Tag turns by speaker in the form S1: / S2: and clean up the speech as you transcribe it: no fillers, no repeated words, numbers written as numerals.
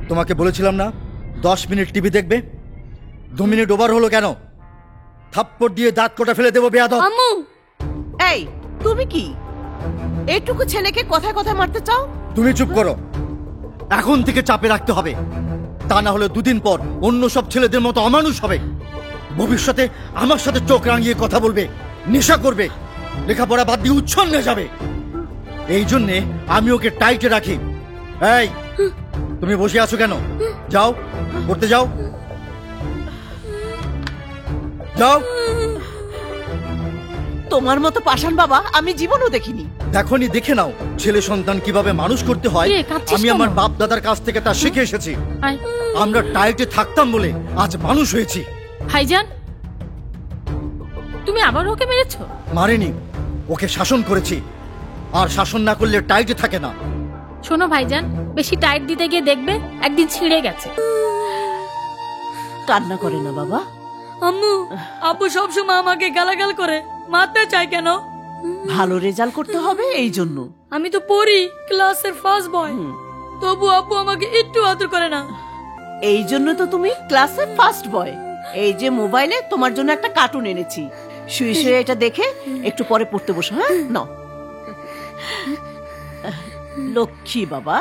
S1: তোমাকে বলেছিলাম না 10 মিনিট টিভি দেখবে, 2 মিনিট ওভার হলো কেন? থাপ্পড় দিয়ে দাঁত কোটা ফেলে দেবো বেয়াদব।
S2: আম্মু,
S3: এই তুমি কি এইটুকু ছেলেকে কথায় কথায় মারতে চাও?
S1: তুমি চুপ করো। এখন থেকে চাপে রাখতে হবে, তা না হলে 2 দিন পর অন্য সব ছেলেদের মতো অমানুষ হবে। ভবিষ্যতে আমার সাথে চোখ রাঙিয়ে কথা বলবে, নেশা করবে, লেখাপড়া বাদ দিয়ে উচ্ছন্নে যাবে। এই জন্যে আমি ওকে টাইটে রাখি। এই তুমি বসে আছো কেন? যাও পড়তে যাও, যাও।
S3: তোমার মতো পাষাণ বাবা আমি জীবনও দেখিনি।
S1: দেখনি, দেখে নাও ছেলে সন্তান কিভাবে মানুষ করতে হয়।
S2: কিরে, কাঁদছিস
S1: আমি
S2: কেন?
S1: আমার বাপ দাদার কাছ থেকে তা শিখে এসেছি।
S2: আয়।
S1: আমরা টাইটে থাকতাম বলে আজ মানুষ হয়েছি।
S2: ভাইজান, তুমি আবার ওকে মেরেছো?
S1: মারিনি, ওকে শাসন করেছি। আর শাসন না করলে টাইটে থাকে না।
S2: শোনো ভাইজান, বেশি টাইট দিতে গিয়ে দেখবে একদিন ছিঁড়ে গেছে।
S3: কান্না করে না বাবা।
S4: আম্মু, আব্বু সবসময় আমাকে গালাগাল করে, মারতে চায় কেন?
S3: ভালো রেজাল্ট করতে হবে এই জন্য।
S4: আমি তো পড়ি, ক্লাসের ফার্স্ট বয়, তবু আব্বু আমাকে একটু আদর করে না।
S3: এই জন্য তো তুমি ক্লাসের ফার্স্ট বয়। এই যে মোবাইলে তোমার জন্য একটা কার্টুন এনেছি, শুয়ে শুয়ে এটা দেখে একটু পরে পড়তে বসো। হ্যাঁ নাও, লক্ষ্মী বাবা।